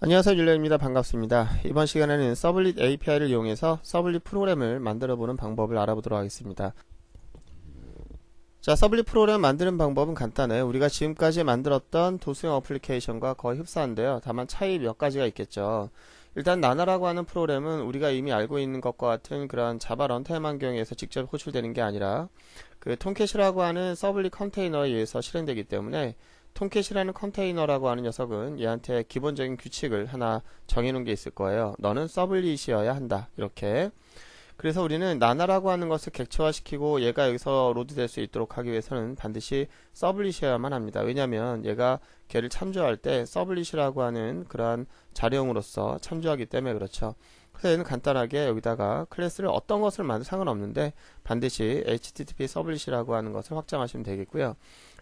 안녕하세요, 율레입니다. 반갑습니다. 이번 시간에는 서블릿 API를 이용해서 서블릿 프로그램을 만들어보는 방법을 알아보도록 하겠습니다. 자, 서블릿 프로그램 만드는 방법은 간단해요. 우리가 지금까지 만들었던 도수형 어플리케이션과 거의 흡사한데요. 다만 차이 몇 가지가 있겠죠. 일단 나나라고 하는 프로그램은 우리가 이미 알고 있는 것과 같은 그런 자바 런타임 환경에서 직접 호출되는 게 아니라 그 톰캣이라고 하는 서블릿 컨테이너에 의해서 실행되기 때문에 톰캣이라는 컨테이너라고 하는 녀석은 얘한테 기본적인 규칙을 하나 정해놓은 게 있을 거예요. 너는 서블릿이어야 한다. 이렇게. 그래서 우리는 나나라고 하는 것을 객체화시키고 얘가 여기서 로드될 수 있도록 하기 위해서는 반드시 서블릿이어야만 합니다. 왜냐하면 얘가 걔를 참조할 때 서블릿이라고 하는 그러한 자료형으로서 참조하기 때문에 그렇죠. 그래서 얘는 간단하게 여기다가 클래스를 어떤 것을 만들어도 상관없는데 반드시 HTTP 서블릿이라고 하는 것을 확장하시면 되겠고요.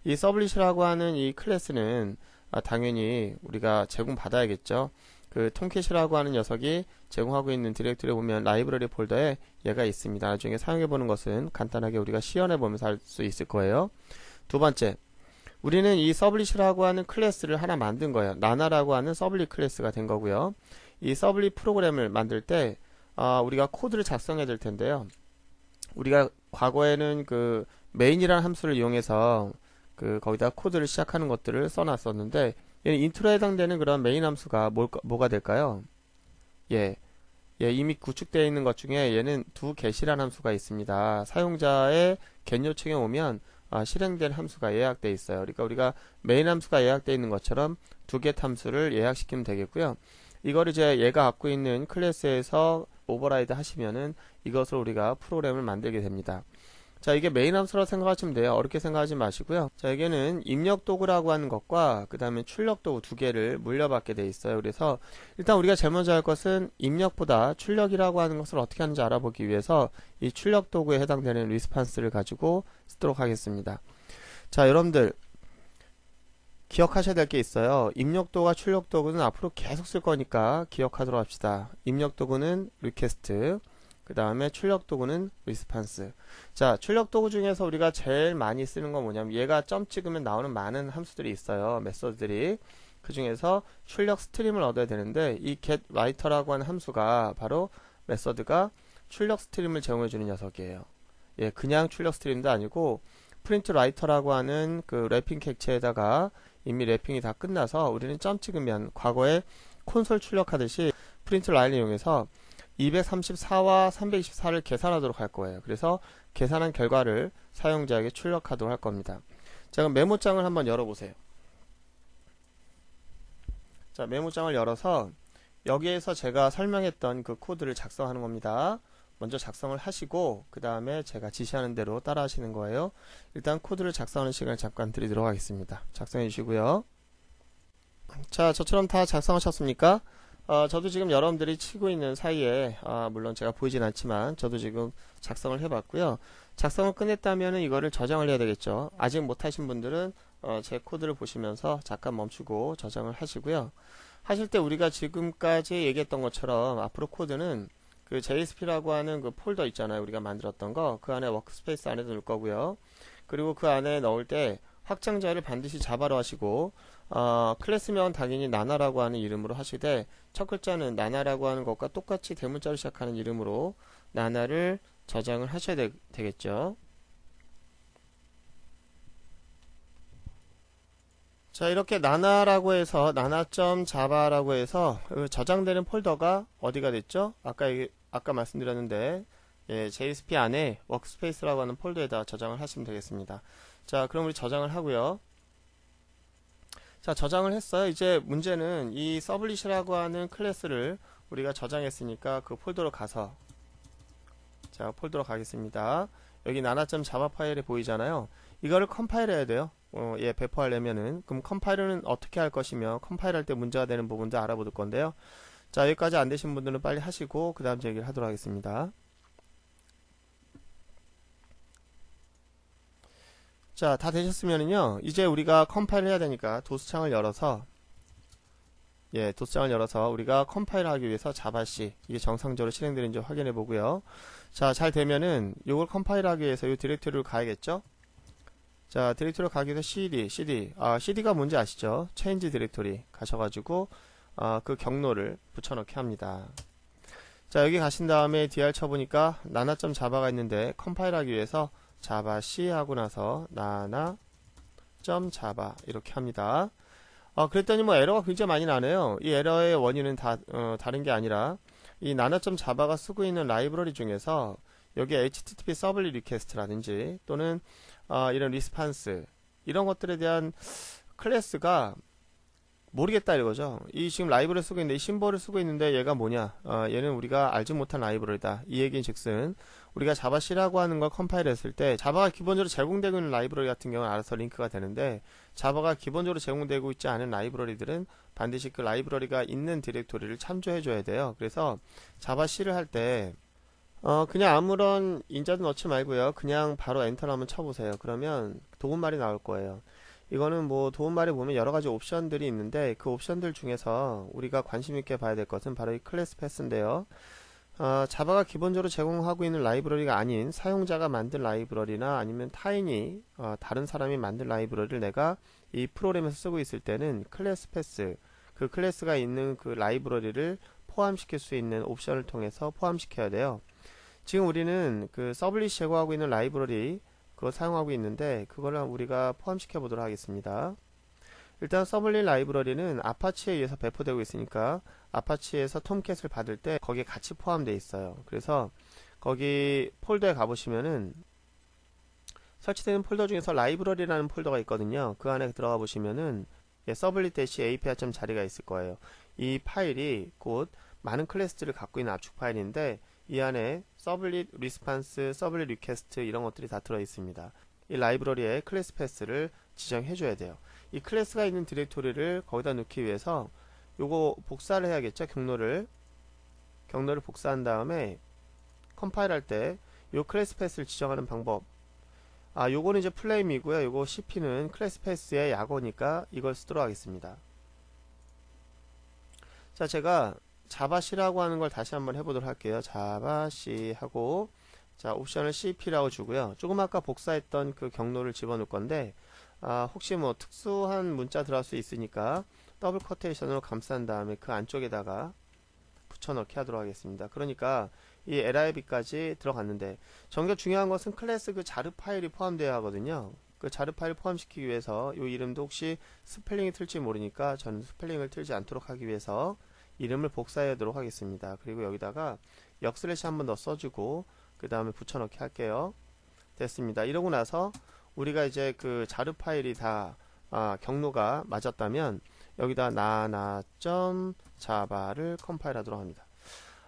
이 서블릿이라고 하는 이 클래스는 당연히 우리가 제공받아야겠죠. 그 톰캣이라고 하는 녀석이 제공하고 있는 디렉토리에 보면 라이브러리 폴더에 얘가 있습니다. 나중에 사용해보는 것은 간단하게 우리가 시연해보면서 할 수 있을 거예요. 두 번째, 우리는 이 서블릿이라고 하는 클래스를 하나 만든 거예요. 나나라고 하는 서블릿 클래스가 된 거고요. 이 서블릿 프로그램을 만들 때 우리가 코드를 작성해야 될 텐데요. 우리가 과거에는 그 메인이라는 함수를 이용해서 거기다 코드를 시작하는 것들을 써놨었는데 얘는 인트로에 해당되는 그런 메인 함수가 뭐가 될까요? 이미 구축되어 있는 것 중에 얘는 get이라는 함수가 있습니다. 사용자의 get 요청에 오면 실행된 함수가 예약되어 있어요. 그러니까 우리가 메인 함수가 예약되어 있는 것처럼 get 함수를 예약시키면 되겠고요. 이거를 이제 얘가 갖고 있는 클래스에서 오버라이드 하시면은 이것을 우리가 프로그램을 만들게 됩니다. 자, 이게 메인 함수라고 생각하시면 돼요. 어렵게 생각하지 마시고요. 자, 여기는 입력 도구라고 하는 것과 그 다음에 출력 도구 두 개를 물려받게 돼 있어요. 그래서 일단 우리가 제일 먼저 할 것은 입력보다 출력이라고 하는 것을 어떻게 하는지 알아보기 위해서 이 출력 도구에 해당되는 리스판스를 가지고 쓰도록 하겠습니다. 자, 여러분들 기억하셔야 될 게 있어요. 입력 도구와 출력 도구는 앞으로 계속 쓸 거니까 기억하도록 합시다. 입력 도구는 리퀘스트, 그 다음에 출력 도구는 리스판스. 자, 출력 도구 중에서 우리가 제일 많이 쓰는 건 뭐냐면 얘가 점 찍으면 나오는 많은 함수들이 있어요. 메소드들이. 그 중에서 출력 스트림을 얻어야 되는데 이 getWriter라고 하는 함수가 바로 메소드가 출력 스트림을 제공해 주는 녀석이에요. 그냥 출력 스트림도 아니고 printWriter라고 하는 그 래핑 객체에다가 이미 래핑이 다 끝나서 우리는 점 찍으면 과거에 콘솔 출력하듯이 프린트 라인을 이용해서 234와 324를 계산하도록 할 거예요. 그래서 계산한 결과를 사용자에게 출력하도록 할 겁니다. 자, 그럼 메모장을 한번 열어보세요. 자, 메모장을 열어서 여기에서 제가 설명했던 그 코드를 작성하는 겁니다. 먼저 작성을 하시고 그 다음에 제가 지시하는 대로 따라 하시는 거예요. 일단 코드를 작성하는 시간을 잠깐 드리도록 하겠습니다. 작성해 주시고요. 자, 저처럼 다 작성하셨습니까? 저도 지금 여러분들이 치고 있는 사이에 물론 제가 보이진 않지만 저도 지금 작성을 해봤고요. 작성을 끝냈다면 이거를 저장을 해야 되겠죠. 아직 못하신 분들은 제 코드를 보시면서 잠깐 멈추고 저장을 하시고요. 하실 때 우리가 지금까지 얘기했던 것처럼 앞으로 코드는 그 JSP라고 하는 그 폴더 있잖아요. 우리가 만들었던 거 그 안에 워크스페이스 안에 넣을 거고요. 그리고 그 안에 넣을 때 확장자를 반드시 자바로 하시고 클래스명 당연히 나나라고 하는 이름으로 하시되 첫 글자는 나나라고 하는 것과 똑같이 대문자로 시작하는 이름으로 나나를 저장을 하셔야 되겠죠. 자, 이렇게 나나라고 해서 나나.java라고 해서 저장되는 폴더가 어디가 됐죠? 아까 말씀드렸는데 JSP 안에 워크스페이스라고 하는 폴더에다 저장을 하시면 되겠습니다. 자, 그럼 우리 저장을 하고요. 자, 저장을 했어요. 이제 문제는 이 서블릿이라고 하는 클래스를 우리가 저장했으니까 그 폴더로 가서 자, 폴더로 가겠습니다. 여기 나나.java 파일에 보이잖아요. 이거를 컴파일 해야 돼요. 배포하려면은. 그럼 컴파일은 어떻게 할 것이며 컴파일 할 때 문제가 되는 부분도 알아볼 건데요. 자, 여기까지 안 되신 분들은 빨리 하시고 그 다음 얘기를 하도록 하겠습니다. 자, 다 되셨으면은요, 이제 우리가 컴파일을 해야 되니까 도스창을 열어서 도스창을 열어서 우리가 컴파일을 하기 위해서 자바C 이게 정상적으로 실행되는지 확인해 보고요. 자, 잘 되면은 요걸 컴파일 하기 위해서 요 디렉토리로 가야겠죠? 자, 디렉토리로 가기 위해서 cd가 뭔지 아시죠? change 디렉토리 가셔가지고 그 경로를 붙여넣기 합니다. 자, 여기 가신 다음에 dir 쳐보니까 nana.java가 있는데 컴파일하기 위해서 java c 하고 나서 nana.java 이렇게 합니다. 그랬더니 뭐 에러가 굉장히 많이 나네요. 이 에러의 원인은 다른 게 아니라 이 nana.java가 쓰고 있는 라이브러리 중에서 여기 http 서블릿 리퀘스트라든지 또는 이런 리스판스 이런 것들에 대한 클래스가 모르겠다 이거죠. 이 지금 라이브러리 쓰고 있는데 이 심볼을 쓰고 있는데 얘가 뭐냐, 얘는 우리가 알지 못한 라이브러리다. 이 얘기인 즉슨 우리가 자바 C라고 하는 걸 컴파일 했을 때 자바가 기본적으로 제공되고 있는 라이브러리 같은 경우는 알아서 링크가 되는데, 자바가 기본적으로 제공되고 있지 않은 라이브러리들은 반드시 그 라이브러리가 있는 디렉토리를 참조해 줘야 돼요. 그래서 자바 C를 할 때 그냥 아무런 인자도 넣지 말고요, 그냥 바로 엔터를 한번 쳐보세요. 그러면 도움말이 나올 거예요. 이거는 뭐 도움말에 보면 여러가지 옵션들이 있는데 그 옵션들 중에서 우리가 관심 있게 봐야 될 것은 바로 이 클래스 패스인데요. 자바가 기본적으로 제공하고 있는 라이브러리가 아닌 사용자가 만든 라이브러리나 아니면 타인이 다른 사람이 만든 라이브러리를 내가 이 프로그램에서 쓰고 있을 때는 클래스 패스, 그 클래스가 있는 그 라이브러리를 포함시킬 수 있는 옵션을 통해서 포함시켜야 돼요. 지금 우리는 그 서블릿이 제공하고 있는 라이브러리 그거 사용하고 있는데 그거를 우리가 포함시켜 보도록 하겠습니다. 일단 서블릿 라이브러리는 아파치에 의해서 배포되고 있으니까 아파치에서 톰캣을 받을 때 거기에 같이 포함되어 있어요. 그래서 거기 폴더에 가보시면은 설치되는 폴더 중에서 라이브러리라는 폴더가 있거든요. 그 안에 들어가 보시면은 서블릿-api 자리가 있을 거예요. 이 파일이 곧 많은 클래스들을 갖고 있는 압축 파일인데 이 안에 서블릿 리스판스, 서블릿 리퀘스트 이런 것들이 다 들어 있습니다. 이 라이브러리에 클래스 패스를 지정해 줘야 돼요. 이 클래스가 있는 디렉토리를 거기다 넣기 위해서 요거 복사를 해야겠죠. 경로를 복사한 다음에 컴파일 할 때 요 클래스 패스를 지정하는 방법, 요거는 이제 플레임이고요. 요거 cp는 클래스 패스의 약어니까 이걸 쓰도록 하겠습니다. 자, 제가 자바 C라고 하는 걸 다시 한번 해보도록 할게요. 자바 C 하고, 자, 옵션을 cp라고 주고요. 조금 아까 복사했던 그 경로를 집어넣을 건데, 혹시 뭐 특수한 문자 들어갈 수 있으니까 더블 커테이션으로 감싼 다음에 그 안쪽에다가 붙여넣기 하도록 하겠습니다. 그러니까 이 lib까지 들어갔는데, 정작 중요한 것은 클래스 그 자르 파일이 포함되어야 하거든요. 그 자르 파일을 포함시키기 위해서 이 이름도 혹시 스펠링이 틀지 모르니까 저는 스펠링을 틀지 않도록 하기 위해서 이름을 복사해 도록 하겠습니다. 그리고 여기다가 역슬래시 한번 더 써주고 그 다음에 붙여넣기 할게요. 됐습니다. 이러고 나서 우리가 이제 그 자르 파일이 다 경로가 맞았다면 여기다 nana.java를 컴파일 하도록 합니다.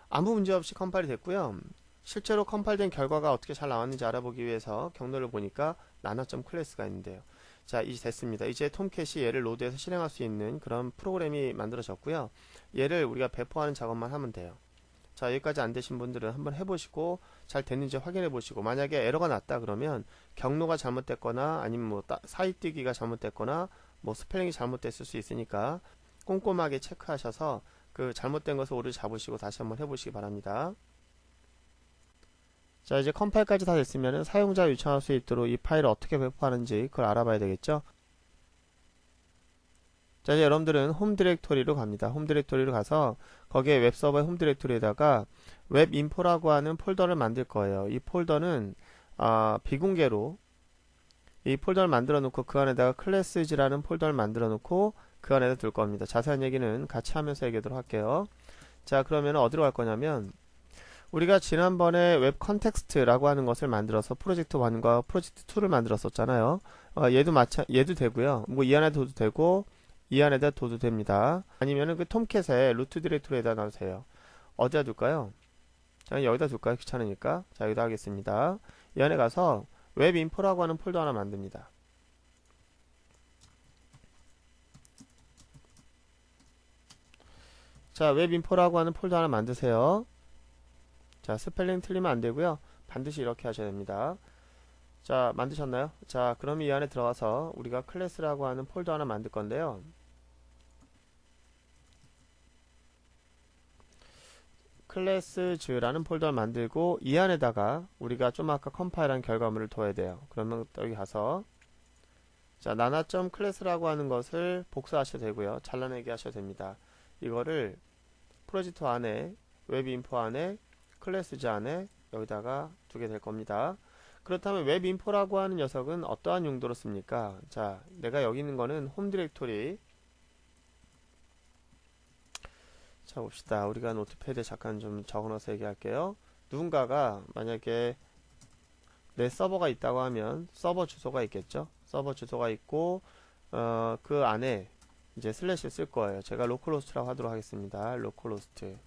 아무 문제 없이 컴파일이 됐고요. 실제로 컴파일된 결과가 어떻게 잘 나왔는지 알아보기 위해서 경로를 보니까 nana.class가 있는데요. 자, 이제 됐습니다. 이제 톰캣이 얘를 로드해서 실행할 수 있는 그런 프로그램이 만들어졌고요. 얘를 우리가 배포하는 작업만 하면 돼요. 자, 여기까지 안 되신 분들은 한번 해보시고 잘 됐는지 확인해 보시고, 만약에 에러가 났다 그러면 경로가 잘못됐거나 아니면 뭐 사이뜨기가 잘못됐거나 뭐 스펠링이 잘못됐을 수 있으니까 꼼꼼하게 체크하셔서 그 잘못된 것을 오류 잡으시고 다시 한번 해보시기 바랍니다. 자, 이제 컴파일까지 다 됐으면 사용자가 요청할 수 있도록 이 파일을 어떻게 배포하는지 그걸 알아봐야 되겠죠. 자, 이제 여러분들은 홈 디렉토리로 갑니다. 홈 디렉토리로 가서 거기에 웹서버의 홈 디렉토리에다가 웹인포라고 하는 폴더를 만들 거예요. 이 폴더는 비공개로 이 폴더를 만들어 놓고 그 안에다가 클래스즈라는 폴더를 만들어 놓고 그 안에다 둘 겁니다. 자세한 얘기는 같이 하면서 얘기하도록 할게요. 자, 그러면 어디로 갈 거냐면, 우리가 지난번에 웹 컨텍스트라고 하는 것을 만들어서 프로젝트 1과 프로젝트 2를 만들었었잖아요. 얘도 되고요. 뭐 이 안에 둬도 되고 이 안에다 둬도 됩니다. 아니면은 그 톰캣의 루트 디렉토리에다 놔주세요. 어디다 둘까요? 자, 여기다 둘까요? 귀찮으니까. 자, 여기다 하겠습니다. 이 안에 가서 웹 인포라고 하는 폴더 하나 만듭니다. 자, 웹 인포라고 하는 폴더 하나 만드세요. 자, 스펠링 틀리면 안 되고요. 반드시 이렇게 하셔야 됩니다. 자, 만드셨나요? 자, 그럼 이 안에 들어가서 우리가 클래스라고 하는 폴더 하나 만들 건데요. 클래스즈라는 폴더를 만들고 이 안에다가 우리가 좀 아까 컴파일한 결과물을 둬야 돼요. 그러면 여기 가서 자, nana.class라고 하는 것을 복사하셔도 되고요. 잘라내기 하셔도 됩니다. 이거를 프로젝트 안에 웹 인포 안에 클래스즈 안에 여기다가 두게 될 겁니다. 그렇다면 웹 인포라고 하는 녀석은 어떠한 용도로 씁니까? 자, 내가 여기 있는 거는 홈 디렉토리. 자, 봅시다. 우리가 노트패드에 잠깐 좀 적어놔서 얘기할게요. 누군가가 만약에 내 서버가 있다고 하면 서버 주소가 있겠죠. 서버 주소가 있고 그 안에 이제 슬래시를 쓸 거예요. 제가 로컬호스트라고 하도록 하겠습니다. 로컬호스트.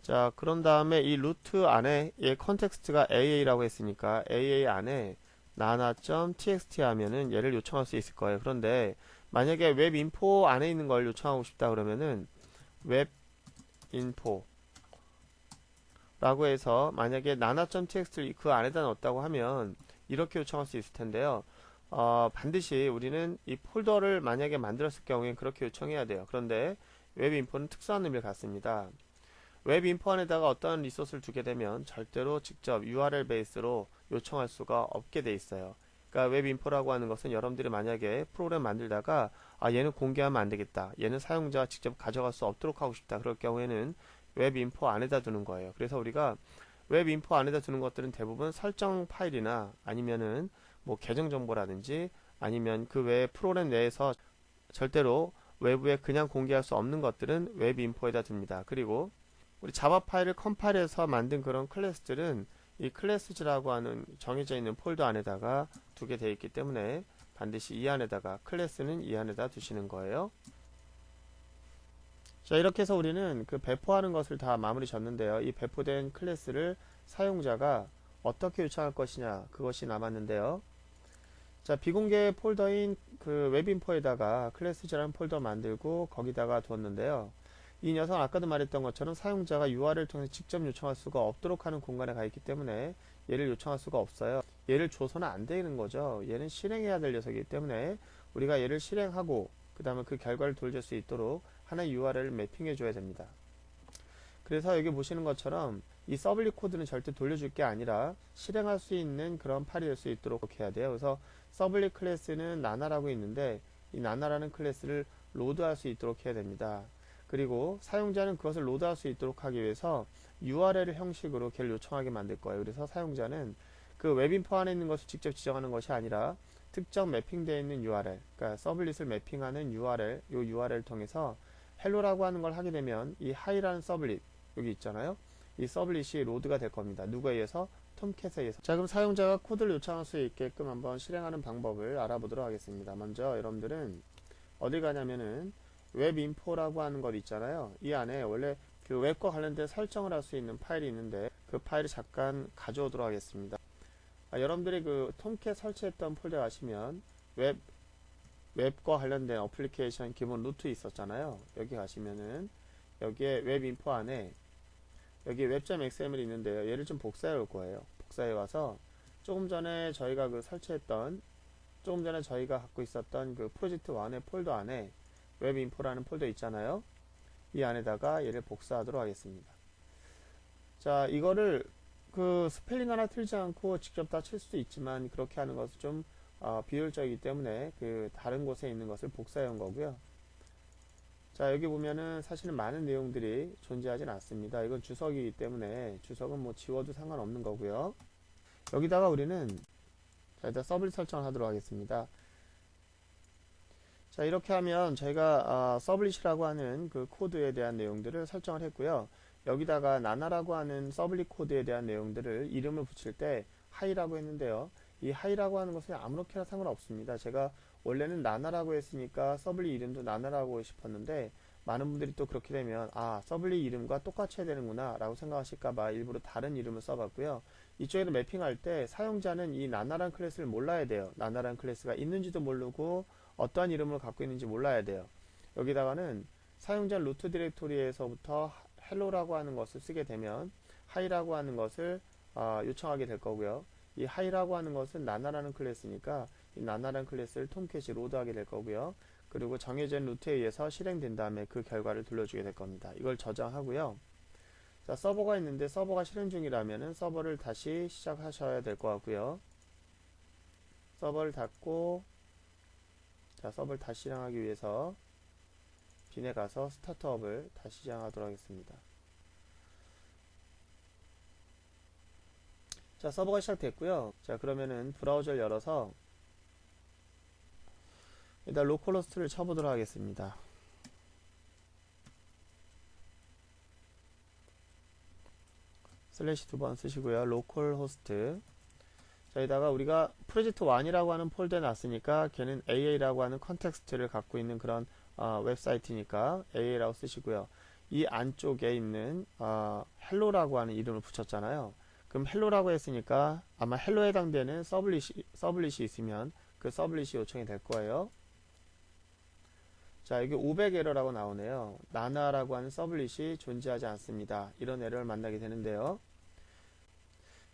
자, 그런 다음에 이 루트 안에 얘 컨텍스트가 AA라고 했으니까 AA 안에 nana.txt 하면은 얘를 요청할 수 있을 거예요. 그런데 만약에 웹인포 안에 있는 걸 요청하고 싶다 그러면은 웹인포 라고 해서 만약에 nana.txt를 그 안에다 넣었다고 하면 이렇게 요청할 수 있을 텐데요. 반드시 우리는 이 폴더를 만약에 만들었을 경우에 그렇게 요청해야 돼요. 그런데 웹인포는 특수한 의미를 갖습니다. 웹인포 안에다가 어떤 리소스를 두게 되면 절대로 직접 URL 베이스로 요청할 수가 없게 돼 있어요. 그러니까 웹인포라고 하는 것은 여러분들이 만약에 프로그램 만들다가 얘는 공개하면 안 되겠다. 얘는 사용자가 직접 가져갈 수 없도록 하고 싶다. 그럴 경우에는 웹인포 안에다 두는 거예요. 그래서 우리가 웹인포 안에다 두는 것들은 대부분 설정 파일이나 아니면은 뭐 계정 정보라든지 아니면 그 외에 프로그램 내에서 절대로 외부에 그냥 공개할 수 없는 것들은 웹인포에다 둡니다. 그리고 우리 자바 파일을 컴파일해서 만든 그런 클래스들은 이 클래스즈라고 하는 정해져 있는 폴더 안에다가 두게 되어 있기 때문에 반드시 이 안에다가 클래스는 이 안에다 두시는 거예요. 자, 이렇게 해서 우리는 그 배포하는 것을 다 마무리 졌는데요. 이 배포된 클래스를 사용자가 어떻게 요청할 것이냐, 그것이 남았는데요. 자, 비공개 폴더인 그 웹인포에다가 클래스즈라는 폴더 만들고 거기다가 두었는데요. 이 녀석은 아까도 말했던 것처럼 사용자가 URL을 통해 직접 요청할 수가 없도록 하는 공간에 가 있기 때문에 얘를 요청할 수가 없어요. 얘를 줘서는 안 되는 거죠. 얘는 실행해야 될 녀석이기 때문에 우리가 얘를 실행하고 그 다음에 그 결과를 돌릴 수 있도록 하나의 URL을 매핑해 줘야 됩니다. 그래서 여기 보시는 것처럼 이 서블릿 코드는 절대 돌려줄 게 아니라 실행할 수 있는 그런 파일이 될 수 있도록 해야 돼요. 그래서 서블릿 클래스는 nana라고 있는데 이 nana라는 클래스를 로드할 수 있도록 해야 됩니다. 그리고 사용자는 그것을 로드할 수 있도록 하기 위해서 URL 형식으로 걔를 요청하게 만들 거예요. 그래서 사용자는 그 웹인포 안에 있는 것을 직접 지정하는 것이 아니라 특정 매핑되어 있는 URL, 그러니까 서블릿을 매핑하는 URL, 이 URL을 통해서 헬로라고 하는 걸 하게 되면 이 하이라는 서블릿, 여기 있잖아요. 이 서블릿이 로드가 될 겁니다. 누구에 의해서? 톰캣에 의해서. 자, 그럼 사용자가 코드를 요청할 수 있게끔 한번 실행하는 방법을 알아보도록 하겠습니다. 먼저 여러분들은 어디 가냐면은 웹인포라고 하는 것 있잖아요. 이 안에 원래 그 웹과 관련된 설정을 할 수 있는 파일이 있는데 그 파일을 잠깐 가져오도록 하겠습니다. 여러분들이 그 톰캣 설치했던 폴더 가시면 웹과 관련된 어플리케이션 기본 루트 있었잖아요. 여기 가시면은 여기에 웹인포 안에 여기 웹.xml이 있는데요. 얘를 좀 복사해 올 거예요. 복사해 와서 조금 전에 저희가 갖고 있었던 그 프로젝트 1의 폴더 안에 웹인포라는 폴더 있잖아요. 이 안에다가 얘를 복사하도록 하겠습니다. 자, 이거를 그 스펠링 하나 틀지 않고 직접 다 칠 수도 있지만 그렇게 하는 것은 좀 비효율적이기 때문에 그 다른 곳에 있는 것을 복사해 온 거고요. 자, 여기 보면은 사실은 많은 내용들이 존재하진 않습니다. 이건 주석이기 때문에 주석은 뭐 지워도 상관없는 거고요. 여기다가 우리는 자, 일단 서블릿 설정을 하도록 하겠습니다. 자, 이렇게 하면 저희가 서블릿이라고 하는 그 코드에 대한 내용들을 설정을 했고요. 여기다가 nana라고 하는 서블릿 코드에 대한 내용들을 이름을 붙일 때 hi라고 했는데요. 이 hi라고 하는 것은 아무렇게나 상관없습니다. 제가 원래는 nana라고 했으니까 서블릿 이름도 nana라고 싶었는데 많은 분들이 또 그렇게 되면 서블릿 이름과 똑같이 해야 되는구나 라고 생각하실까봐 일부러 다른 이름을 써봤고요. 이쪽에도 매핑할 때 사용자는 이 nana라는 클래스를 몰라야 돼요. nana라는 클래스가 있는지도 모르고 어떠한 이름을 갖고 있는지 몰라야 돼요. 여기다가는 사용자 루트 디렉토리에서부터 헬로라고 하는 것을 쓰게 되면 hi라고 하는 것을 요청하게 될 거고요. 이 hi라고 하는 것은 nana라는 클래스니까 이 nana라는 클래스를 톰캣이 로드하게 될 거고요. 그리고 정해진 루트에 의해서 실행된 다음에 그 결과를 돌려주게 될 겁니다. 이걸 저장하고요. 자, 서버가 있는데 서버가 실행 중이라면은 서버를 다시 시작하셔야 될 것 같고요. 서버를 닫고 자, 서버를 다시 실행하기 위해서 빈에 가서 스타트업을 다시 시작하도록 하겠습니다. 자, 서버가 시작됐고요. 자, 그러면은 브라우저를 열어서 일단 로컬호스트를 쳐보도록 하겠습니다. 슬래시 두 번 쓰시고요. 로컬호스트. 자, 여기다가 우리가 프로젝트 1이라고 하는 폴더에 놨으니까 걔는 AA라고 하는 컨텍스트를 갖고 있는 그런 웹사이트니까 AA라고 쓰시고요. 이 안쪽에 있는 헬로라고 하는 이름을 붙였잖아요. 그럼 헬로라고 했으니까 아마 헬로에 해당되는 서블릿이 있으면 그 서블릿이 요청이 될 거예요. 자, 여기 500 에러라고 나오네요. 나나라고 하는 서블릿이 존재하지 않습니다. 이런 에러를 만나게 되는데요.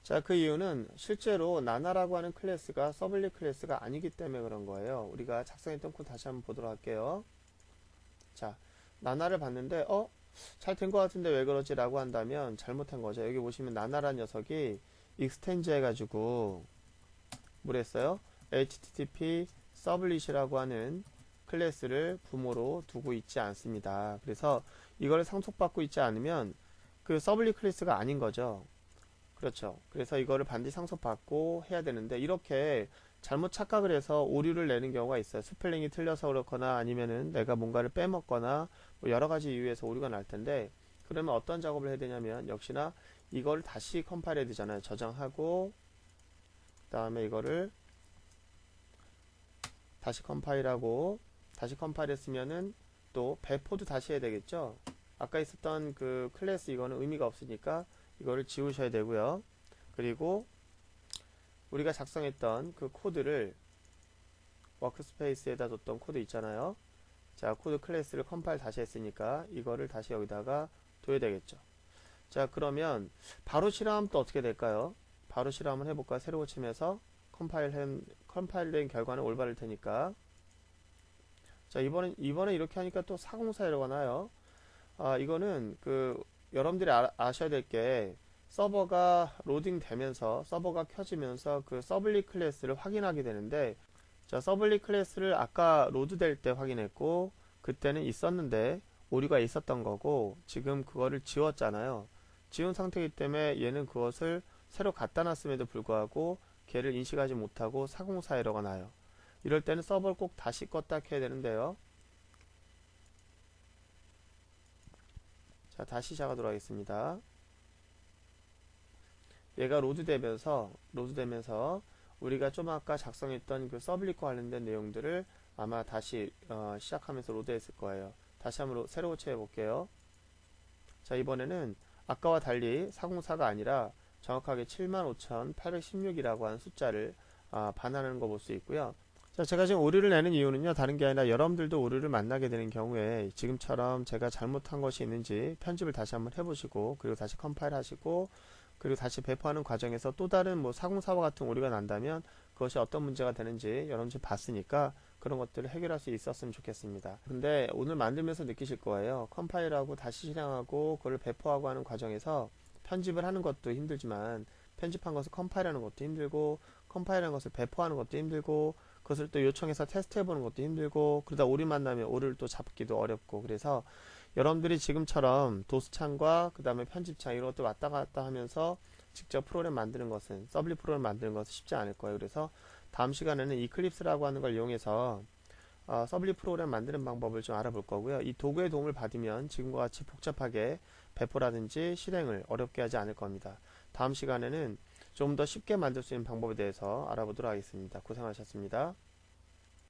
자, 그 이유는 실제로 나나라고 하는 클래스가 서블릿 클래스가 아니기 때문에 그런 거예요. 우리가 작성했던 코드 다시 한번 보도록 할게요. 자, 나나를 봤는데 잘 된 것 같은데 왜 그러지? 라고 한다면 잘못한 거죠. 여기 보시면 나나라는 녀석이 익스텐즈 해가지고 뭐랬어요? HTTP 서블릿이라고 하는 클래스를 부모로 두고 있지 않습니다. 그래서 이걸 상속받고 있지 않으면 그 서블릿 클래스가 아닌 거죠. 그렇죠. 그래서 이거를 반드시 상속받고 해야 되는데 이렇게 잘못 착각을 해서 오류를 내는 경우가 있어요. 스펠링이 틀려서 그렇거나 아니면은 내가 뭔가를 빼먹거나 뭐 여러 가지 이유에서 오류가 날 텐데 그러면 어떤 작업을 해야 되냐면 역시나 이걸 다시 컴파일 해야 되잖아요. 저장하고 그 다음에 이거를 다시 컴파일하고 다시 컴파일 했으면은 또 배포도 다시 해야 되겠죠. 아까 있었던 그 클래스 이거는 의미가 없으니까 이거를 지우셔야 되고요. 그리고 우리가 작성했던 그 코드를 워크스페이스에다 뒀던 코드 있잖아요. 자, 코드 클래스를 컴파일 다시 했으니까 이거를 다시 여기다가 둬야 되겠죠. 자, 그러면 바로 실험하면 또 어떻게 될까요? 바로 실험을 해볼까? 새로 고치면서 컴파일된 결과는 올바를 테니까. 자, 이번에 이렇게 하니까 또 404에러가 나요. 이거는 여러분들이 아셔야 될 게 서버가 로딩 되면서 서버가 켜지면서 그 서블릿 클래스를 확인하게 되는데 자, 서블릿 클래스를 아까 로드 될 때 확인했고 그때는 있었는데 오류가 있었던 거고 지금 그거를 지웠잖아요. 지운 상태이기 때문에 얘는 그것을 새로 갖다 놨음에도 불구하고 걔를 인식하지 못하고 404 에러가 나요. 이럴 때는 서버를 꼭 다시 껐다 켜야 되는데요. 자, 다시 시작하도록 하겠습니다. 얘가 로드되면서 우리가 좀 아까 작성했던 그 서블릿과 관련된 내용들을 아마 다시 시작하면서 로드했을 거예요. 다시 한번 새로 고쳐해 볼게요. 자, 이번에는 아까와 달리 404가 아니라 정확하게 75,816이라고 하는 숫자를 반환하는 거 볼 수 있고요. 자, 제가 지금 오류를 내는 이유는요, 다른 게 아니라 여러분들도 오류를 만나게 되는 경우에 지금처럼 제가 잘못한 것이 있는지 편집을 다시 한번 해보시고, 그리고 다시 컴파일 하시고, 그리고 다시 배포하는 과정에서 또 다른 404와 같은 오류가 난다면 그것이 어떤 문제가 되는지 여러분들이 봤으니까 그런 것들을 해결할 수 있었으면 좋겠습니다. 근데 오늘 만들면서 느끼실 거예요. 컴파일하고 다시 실행하고 그걸 배포하고 하는 과정에서 편집을 하는 것도 힘들지만 편집한 것을 컴파일하는 것도 힘들고 컴파일한 것을 배포하는 것도 힘들고 그것을 또 요청해서 테스트해보는 것도 힘들고 그러다 오류 만나면 오류를 또 잡기도 어렵고 그래서 여러분들이 지금처럼 도스창과 그 다음에 편집창 이런 것들 왔다 갔다 하면서 직접 프로그램 만드는 것은 서블릿 프로그램 만드는 것은 쉽지 않을 거예요. 그래서 다음 시간에는 이클립스라고 하는 걸 이용해서 서블릿 프로그램 만드는 방법을 좀 알아볼 거고요. 이 도구의 도움을 받으면 지금과 같이 복잡하게 배포라든지 실행을 어렵게 하지 않을 겁니다. 다음 시간에는 좀 더 쉽게 만들 수 있는 방법에 대해서 알아보도록 하겠습니다. 고생하셨습니다.